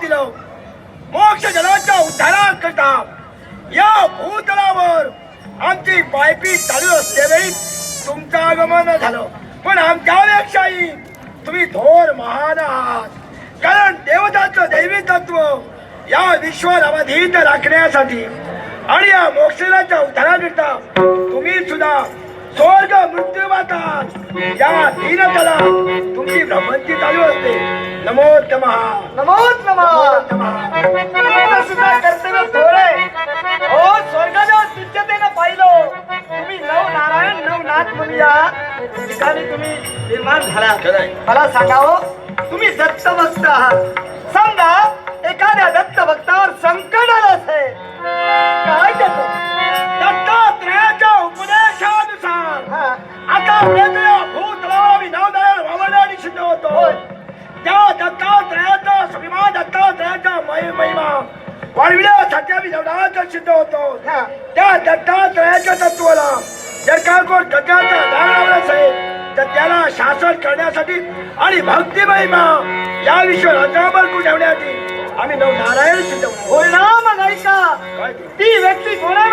येतील मोक्ष जनाच्या उद्धाराकरता या भूतलावर आमची पायपीट चालू असतेवेळी तुमचं आगमन झालं. पण आमच्यापेक्षाही तुम्ही थोर महान आहात. कारण देवताचं दैवी तत्व या विश्वारामाधीन राखण्यासाठी आणि या मोक्षाच्या उद्धाराकरता तुम्ही सुद्धा स्वर्ग मृत्यू मातात या दीनतेला तुमची भ्रमंती चालू असते. नमो नमः नमो नमः. सुद्धा कर्तव्य थोरे हो. स्वर्गाच्या तुच्छतेनं पाहिलं तुम्ही नव नारायण नवनाथ म्हणूया ठिकाणी तुम्ही निर्माण झाला. मला सांगावं तुम्ही दत्त भक्त आहात. समजा एखाद्या दत्त भक्तावर संकट आलं असेल काय देतो. दत्तात्रयाच्या उपदेशानुसार आता भूतलावी नवनारायण वामनाने सिद्ध होतो. त्या दत्तात्रयाचा स्वाभिमान दत्तात्रयाचा महिमा वाढविण्यासाठी आम्ही नवनाथ सिद्ध होतो. त्या दत्तात्रयाच्या तत्वाला जर का कोण गजाचा दान असेल तर त्याला शासन करण्यासाठी आणि भक्ती महिमा या विश्व राज्यावर ठेवण्यासाठी आम्ही नवनारायण सिद्ध होतो. होय ना. मग ऐका ती व्यक्ती कोणा